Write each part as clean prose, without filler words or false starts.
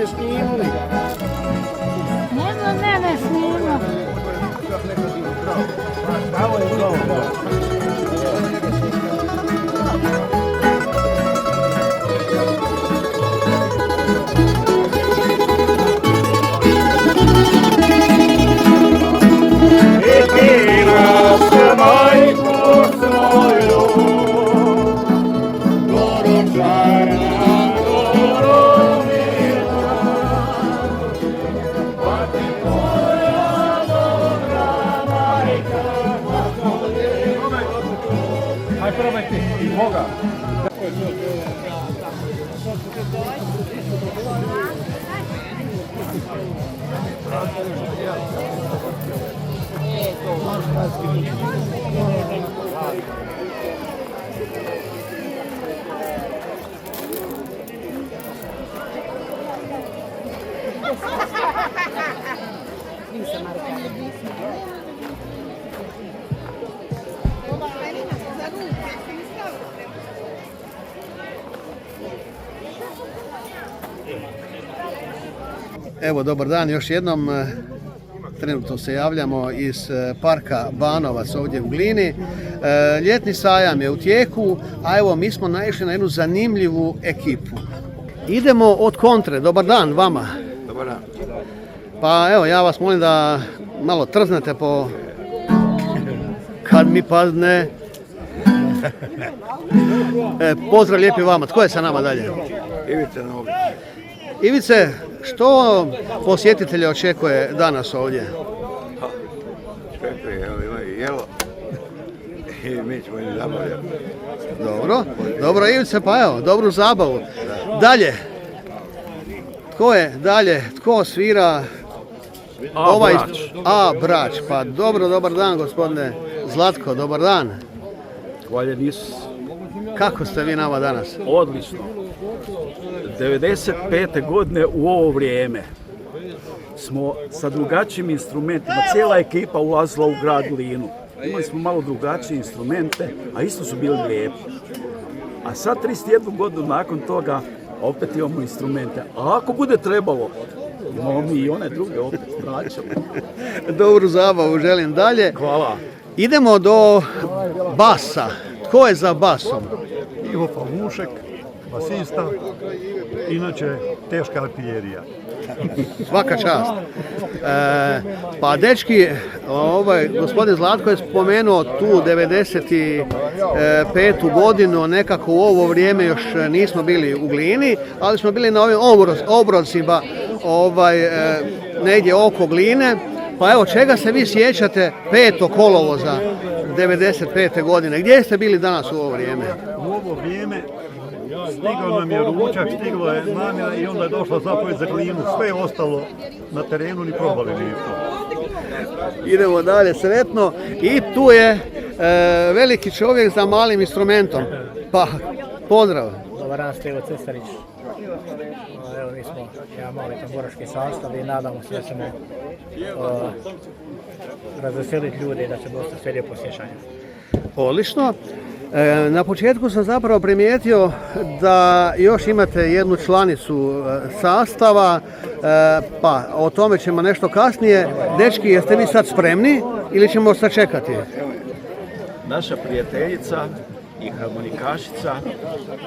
ne snimali. Ne snima. Pravo je to. Evo, dobar dan još jednom. Trenutno se javljamo iz parka Banovac ovdje u Glini. Ljetni sajam je u tijeku, a evo mi smo naišli na jednu zanimljivu ekipu. Idemo od kontre. Dobar dan vama. Dobar dan. Pa evo, ja vas molim da malo trznete po... Kad mi padne... Pozdrav lijepi vama. Tko je sa nama dalje? Ivica Nović. Ivice, što posjetitelje očekuje danas ovdje? Čekaj, evo ima i jelo. I mi ćemo i zabavljati. Dobro Ivice, pa evo, dobru zabavu. Dalje. Tko je dalje? Tko svira? Brač. Pa dobar dan gospodine Zlatko, dobar dan. Hvaljen Isus. Kako ste vi nama danas? Odlično. 95. godine u ovo vrijeme smo sa drugačijim instrumentima, cijela ekipa ulazila u grad Glinu. Imali smo malo drugačije instrumente, a isto su bili lijepi. A sad 31 godinu nakon toga opet imamo instrumente. A ako bude trebalo, imamo mi i one druge opet vraćamo. Dobru zabavu želim dalje. Hvala. Idemo do basa. Tko je za basom? Ivo Pavušek, basista, inače teška artiljerija. Svaka čast. Pa dečki, gospodin Zlatko je spomenuo tu 95. godinu, nekako u ovo vrijeme još nismo bili u Glini, ali smo bili na ovim obrocima negdje oko Gline. Pa evo, čega se vi sjećate 5. kolovoza 95. godine? Gdje ste bili danas u ovo vrijeme? U ovo vrijeme stigao nam je ručak, stigla je namjera i onda je došla zapovjed za Glinu. Sve je ostalo na terenu, ni probali nismo. Idemo dalje, sretno. I tu je veliki čovjek za malim instrumentom. Pa, pozdrav. Dobar dan, Stevo Cestarić. Evo, mi smo jedan mali tamburaški sastav i nadamo se da ćemo razveseliti ljudi i da će dosta sve lijepo sjećanje. Odlično. Na početku sam zapravo primijetio da još imate jednu članicu sastava, pa o tome ćemo nešto kasnije. Dečki, jeste vi sad spremni ili ćemo sačekati? Naša prijateljica i harmonikašica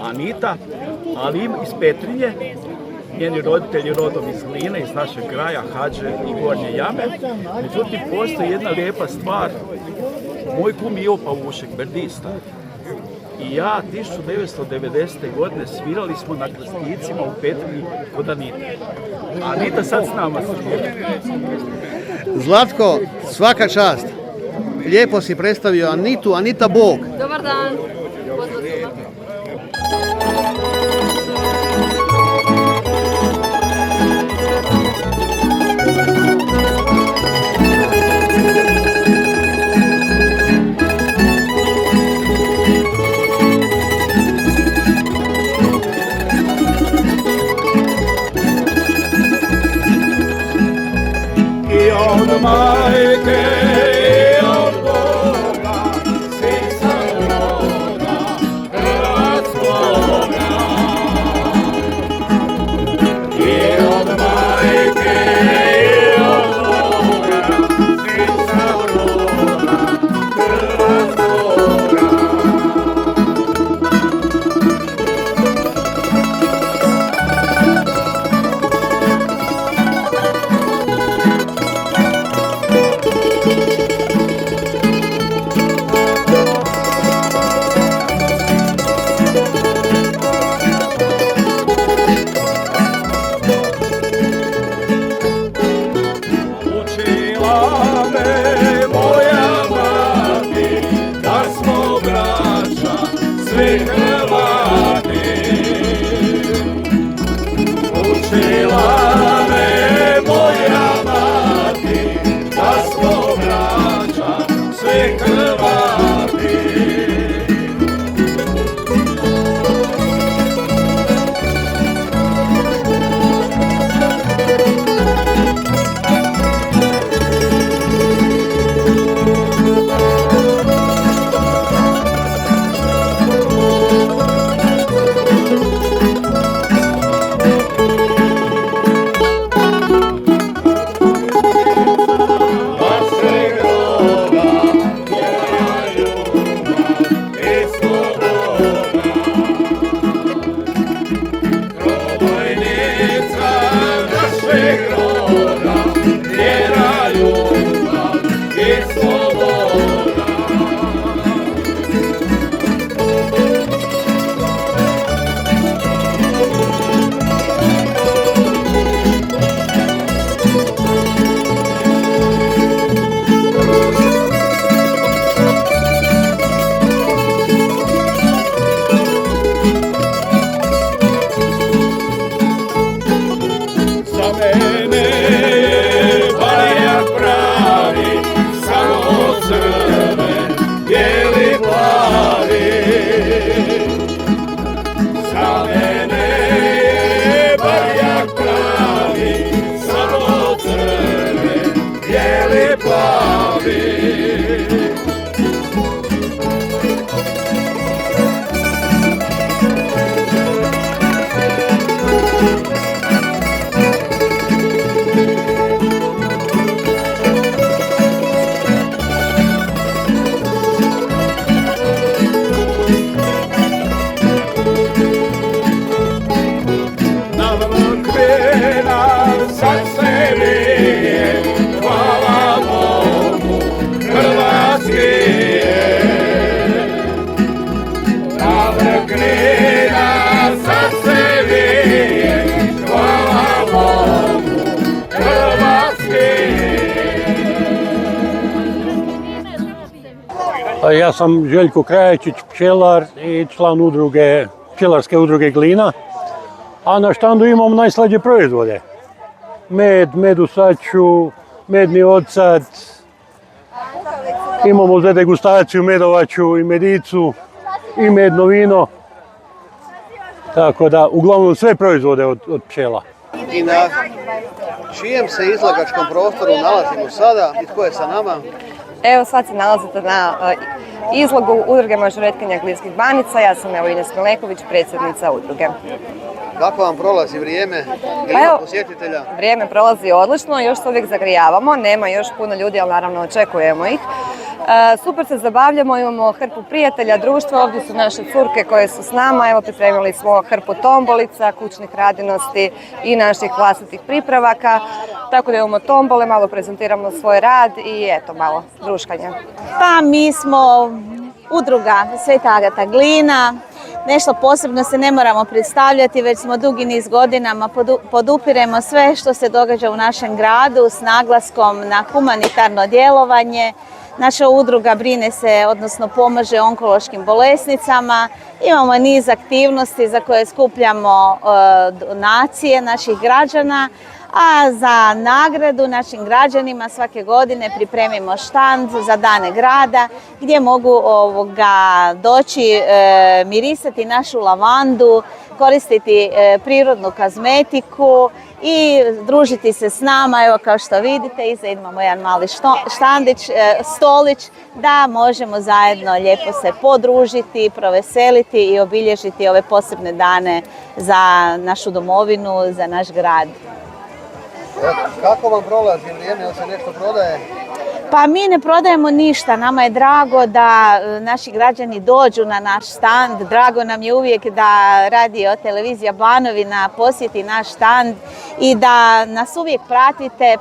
Anita, ali iz Petrinje, njeni roditelji rodom iz Gline, iz našeg kraja, Hadže i Gornje Jame. Međutim, postoji jedna lijepa stvar. Moj kum Ivo Pavušek, berdista, i ja 1990. godine svirali smo na Krstincima u Petrinji kod Anite. Anita sad s nama svira. Zlatko, svaka čast. Lijepo si predstavio Anitu, Anita Bog. Dobar dan. Majke i od Boga, svi sam roda. svi Hrvati. Učila me moja mati, da smo braća svi Hrvati. Ja sam Željko Krajačić, pčelar i član pčelarske udruge Glina. A na štandu imamo najslađe proizvode. Med u saču, medni odsad. Imamo za degustaciju medovaču i medicu i medno vino. Tako da, uglavnom sve proizvode od pčela. I na čijem se izlagačkom prostoru nalazimo sada i tko je sa nama? Evo sad se nalazite na izlogu udruge mažoretkinja Glinskih Banica. Ja sam Ines Mileković, predsjednica udruge. Kako vam prolazi vrijeme? Pa evo, posjetitelja? Vrijeme prolazi odlično, još se uvijek zagrijavamo, nema još puno ljudi, ali naravno očekujemo ih. Super se zabavljamo, imamo hrpu prijatelja, društva, ovdje su naše curke koje su s nama, evo pripremili smo hrpu tombolica, kućnih radinosti i naših vlastitih pripravaka. Tako da imamo tombole, malo prezentiramo svoj rad i eto, malo druškanja. Pa mi smo udruga Sveta Agata Glina. Nešto posebno se ne moramo predstavljati, već smo dugi niz godinama podupiremo sve što se događa u našem gradu s naglaskom na humanitarno djelovanje. Naša udruga brine se, odnosno pomaže onkološkim bolesnicama. Imamo niz aktivnosti za koje skupljamo donacije naših građana, a za nagradu našim građanima svake godine pripremimo štand za dane grada gdje mogu doći mirisati našu lavandu, koristiti prirodnu kozmetiku i družiti se s nama. Evo kao što vidite, iza imamo jedan mali štandić, stolić da možemo zajedno lijepo se podružiti, proveseliti i obilježiti ove posebne dane za našu domovinu, za naš grad. Kako vam prolazi vrijeme, ili se nešto prodaje? Pa mi ne prodajemo ništa, nama je drago da naši građani dođu na naš štand, drago nam je uvijek da radio televizija Banovina posjeti naš štand i da nas uvijek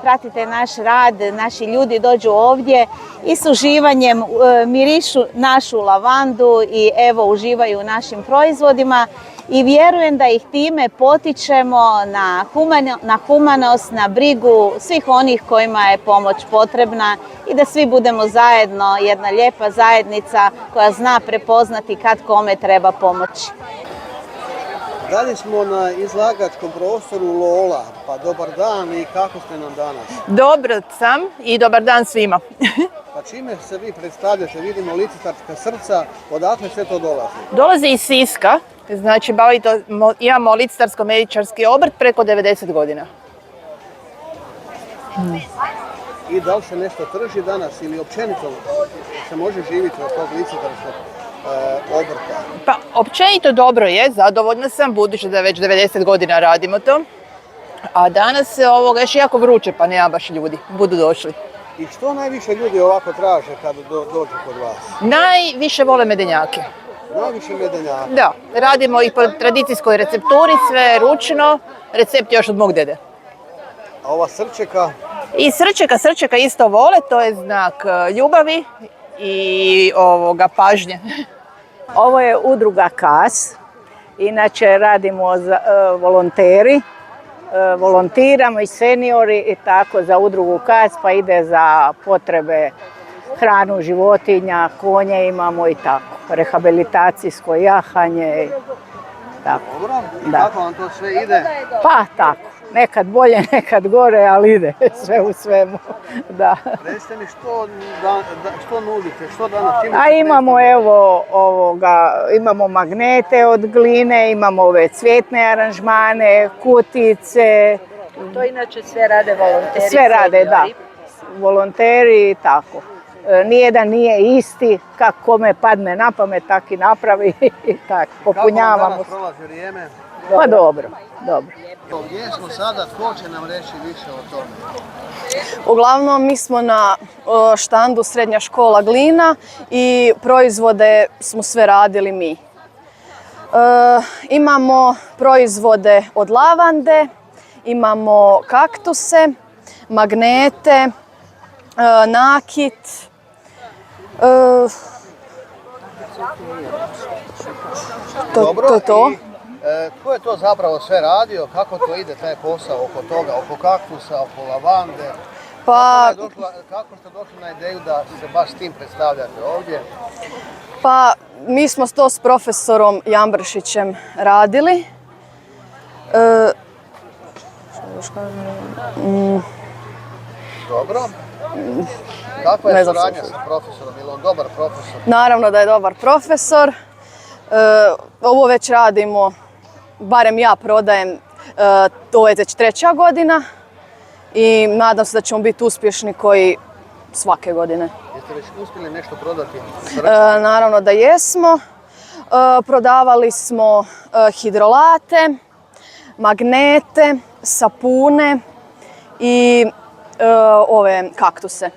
pratite naš rad, naši ljudi dođu ovdje i s uživanjem mirišu našu lavandu i evo uživaju u našim proizvodima. i vjerujem da ih time potičemo na humanost, na brigu svih onih kojima je pomoć potrebna i da svi budemo zajedno jedna lijepa zajednica koja zna prepoznati kad kome treba pomoći. Dalje smo na izlagačkom prostoru Lola, pa dobar dan i kako ste nam danas? Dobro sam i dobar dan svima. Pa čime se vi predstavljate, vidimo licitarska srca, odakle sve to dolazi? Dolazi iz Siska, znači imamo licitarsko-medičarski obrt preko 90 godina. I da li se nešto trži danas ili općenito se može živjeti od tog licitarskog obrta? Pa općenito dobro je, zadovoljna sam budući da već 90 godina radimo to. A danas je još jako vruće pa nema baš ljudi, budu došli. I što najviše ljudi ovako traže kada dođu kod vas? Najviše vole medenjake. Najviše medenjaka? Da, radimo i po tradicijskoj recepturi, sve ručno, recept još od mog dede. A ova srčeka? I srčeka isto vole, to je znak ljubavi i pažnje. Ovo je udruga KAS, inače radimo za volonteri. Volontiramo i seniori i tako za udrugu KAS, pa ide za potrebe hranu životinja, konje imamo i tako. Rehabilitacijsko jahanje. Tako. Dobro, i kako vam to sve ide? Pa tako, nekad bolje, nekad gore, ali ide sve u svemu. Da. Recite mi što nudite, što danas čime? A imamo imamo magnete od gline, imamo ove cvjetne aranžmane, kutice. To inače sve rade volonteri. Sve rade, da. Volonteri i tako. Nijedan nije isti, kako kome padne na pamet, tak i napravi i tako. Popunjavamo. Kako vam danas prolazi vrijeme? Pa dobro, dobro. Gdje smo sada, tko će nam reći više o tome? Uglavnom, mi smo na štandu Srednja škola Glina i proizvode smo sve radili mi. Imamo proizvode od lavande, imamo kaktuse, magnete, nakit. Dobro, to. Tko je to zapravo sve radio, kako to ide taj posao oko toga, oko kaktusa, oko lavande? Pa, kako ste došli na ideju da se baš s tim predstavljate ovdje? Pa, mi smo to s profesorom Jambršićem radili. Dobro. Kakva je suradnja sa profesorom? Je li on dobar profesor? Naravno da je dobar profesor. Ovo već radimo, barem ja prodajem, ovo je već 3. godina i nadam se da ćemo biti uspješni koji svake godine. Jeste već uspjeli nešto prodati? Naravno da jesmo. Prodavali smo hidrolate, magnete, sapune i ove kaktuse.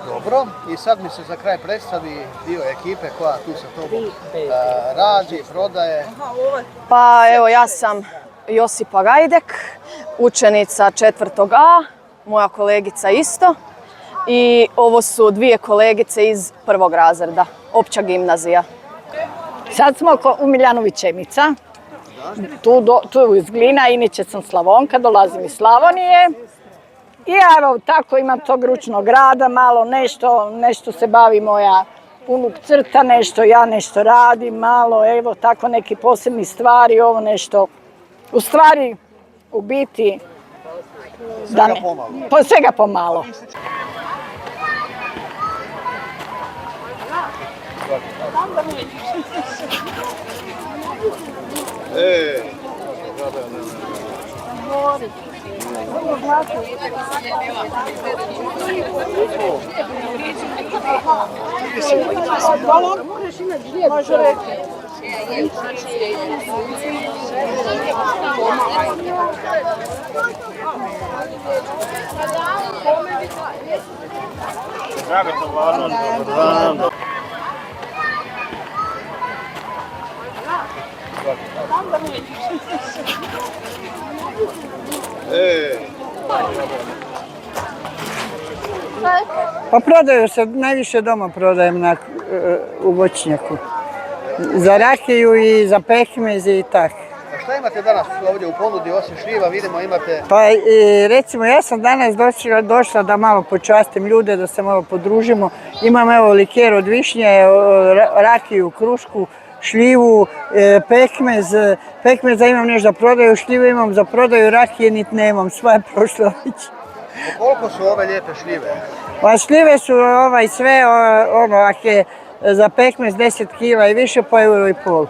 Dobro, i sad mi se za kraj predstavi dio ekipe koja tu sa tobom radi, prodaje. Pa evo, ja sam Josipa Gajdek, učenica 4A, moja kolegica isto. I ovo su 2 kolegice iz 1. razreda, opća gimnazija. Sad smo u Miljanovićemica, tu iz Glina, inače sam Slavonka, dolazim iz Slavonije. I evo, tako imam tog ručnog rada, malo nešto se bavi moja unuk crta, nešto ja nešto radim, malo, evo, tako neke posebne stvari, ovo nešto, u stvari, u biti, Svega pomalo. Svega pomalo. Pa prodaju se, najviše doma prodajem u voćnjaku. za rakiju i za pekmez i tak. A šta imate danas ovdje u ponudi osim šljiva? Vidimo imate... Pa recimo ja sam danas došla da malo počastim ljude, da se malo podružimo. Imam evo liker od višnje, rakiju, krušku, šljivu, pekmez. Pekmeza imam nešto za prodaju, šljivu imam za prodaju, rakije niti nemam, sva je prošla već. Koliko su ove lijepe šljive? Pa šljive su sve, ako je za pekmez 10 kila i više po €1,5.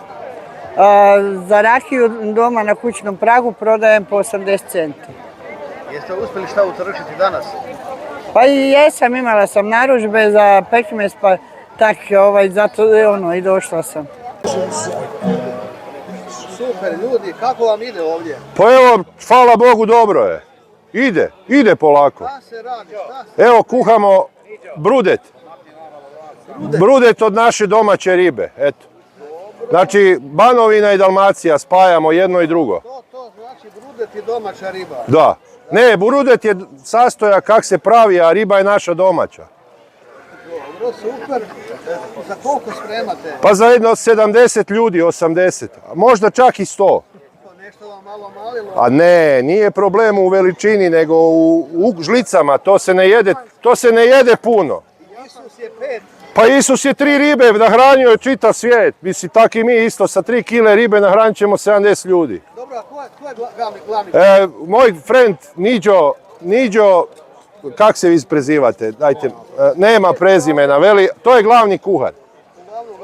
Za rakiju doma na kućnom pragu prodajem po 80 centi. Jeste uspjeli šta utršiti danas? Pa i jesam, imala sam narudžbe za pekmez, pa tak, zato i došla sam. Super ljudi, kako vam ide ovdje? Pa evo, hvala Bogu, dobro je. Ide polako. Šta se radi, šta se... Evo, kuhamo brudet. Brudet od naše domaće ribe, eto. Znači, Banovina i Dalmacija, spajamo jedno i drugo. To znači brudet i domaća riba. Da. Ne, brudet je sastojak kak se pravi, a riba je naša domaća. Dobro, super. Za koliko spremate? Pa za jedno 70 ljudi, 80. A možda čak i 100. Nešto vam malo malilo. A ne, nije problem u veličini, nego u žlicama. To se ne jede puno. Isus je 5. Pa Isus je 3 ribe nahranio je čitav svijet. Mislim, tak i mi isto sa 3 kile ribe nahranit ćemo 70 ljudi. Dobro, a ko je glavni? Moj friend Niđo, kak se vi prezivate? Dajte, nema prezimena, veli, to je glavni kuhar.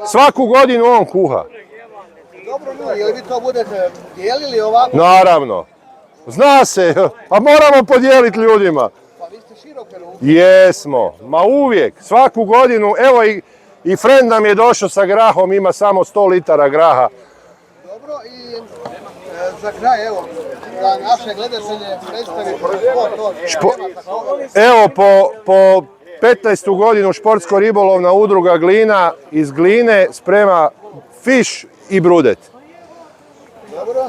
Svaku godinu on kuha. Dobro, ljudi, je li vi to budete dijelili ovako? Naravno. Zna se, a moramo podijeliti ljudima. Pa vi ste široke ruke. Jesmo, ma uvijek, svaku godinu, evo i friend nam je došao sa grahom, ima samo 100 litara graha. Dobro, i za kraj, evo, za naše gledatelje predstavite sport. Evo, po 15. godinu športsko-ribolovna udruga Glina iz Gline sprema fiš i brudet. Dobro,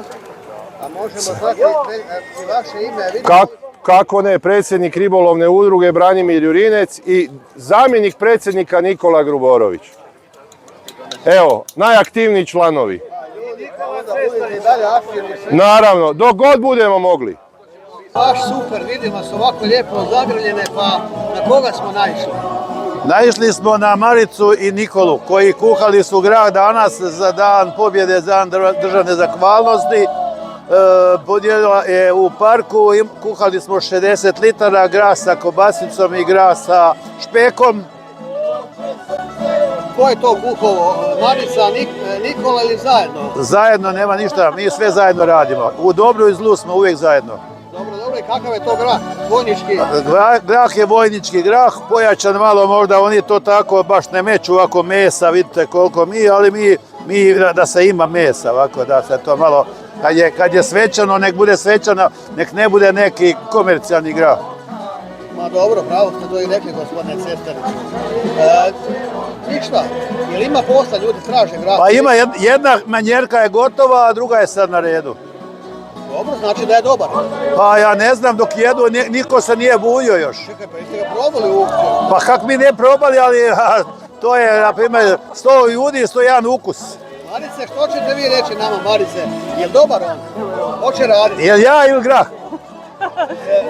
a možemo znati i vaše ime? Kako ne, predsjednik ribolovne udruge Branimir Jurinec i zamjenik predsjednika Nikola Gruborović. Evo, najaktivniji članovi. Naravno, dok god budemo mogli. Baš super, vidimo se ovako lijepo zagrljene, pa na koga smo naišli? Naišli smo na Maricu i Nikolu, koji kuhali su grah danas za dan pobjede, za dan državne zahvalnosti. Podijelila je u parku, kuhali smo 60 litara, grah sa kobasicom i grah sa špekom. Ko je to kuhovo? Marica, Nikola ili zajedno? Zajedno, nema ništa, mi sve zajedno radimo. U dobru i zlu smo uvijek zajedno. Dobro, i kakav je to grah? Vojnički? Grah je vojnički grah, pojačan malo možda, oni to tako baš ne meću ovako mesa, vidite koliko mi, ali mi da se ima mesa, ovako da se to malo, kad je svečano, nek bude svečano, nek ne bude neki komercijalni grah. Ma dobro, pravo ste to i rekli, gospodine Cestarić. Ništa, je li ima posla, ljudi traže grah? Pa ima, jedna manjerka je gotova, a druga je sad na redu. Dobro, znači da je dobar. Pa ja ne znam, dok jedu, niko se nije bujio još. Čekaj, pa jeste ga probali uopće? Pa kak mi ne probali, ali to je, na primjer, 100 ljudi, 101 ukus. Marice, što ćete vi reći nama, Marice? Je dobar on? Hoće raditi? Jel ja ili grah?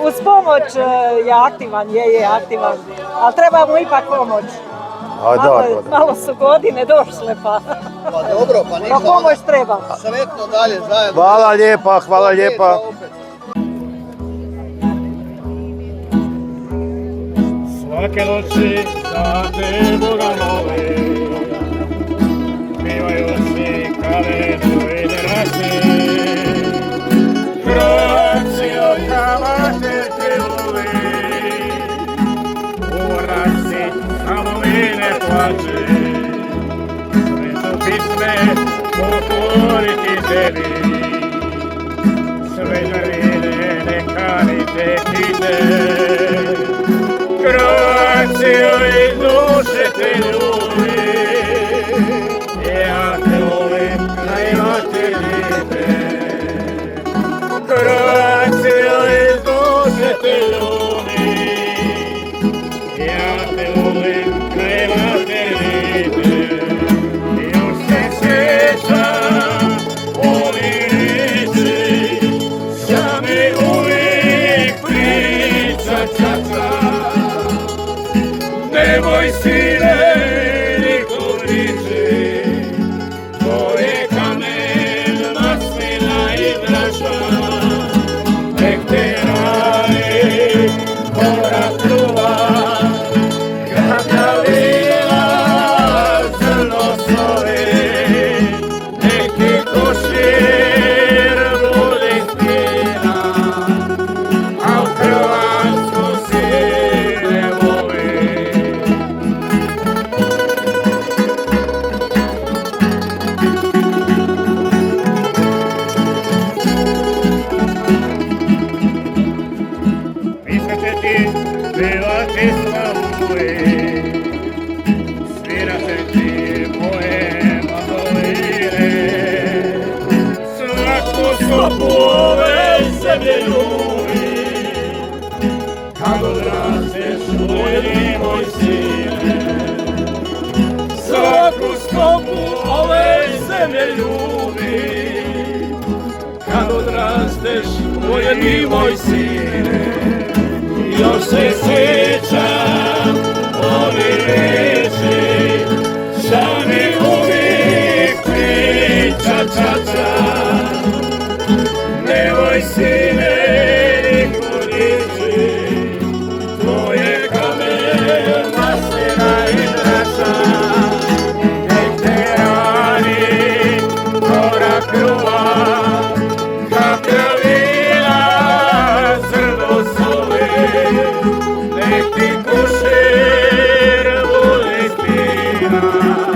Uz pomoć je aktivan, je aktivan, ali treba mu ipak pomoć. Malo su godine došle, pa... Pa dobro, pa ništa. Pa pomoć treba. Sretno dalje, zajedno. Hvala lijepa, hvala lijepa. Svake noći da te Boga mole, pivaju svi kalenu i draži. Krocio kamaše te voli, u rasi samo mi ne plače. Sve su pisme pokoriti tebi, sve žarine neka ni te kite. Krocio iz duše te ljubi, ja te volim najma te lijepe. Krocio iz duše te ljubi, ja te volim najma te lijepe. zemlje ljubi, kad odrasteš vojni moj sine. Svaku stopu ove zemlje ljubi, kad odrasteš vojni moj sine. Još se sjećam oni reči, šta mi uvijek priča čača. Nemoj sine niko riječi, tvoje kamen masina i drača. Nek te rani korak kruva, kaplja vina, zrno soli. Nek ti kušir bude spina.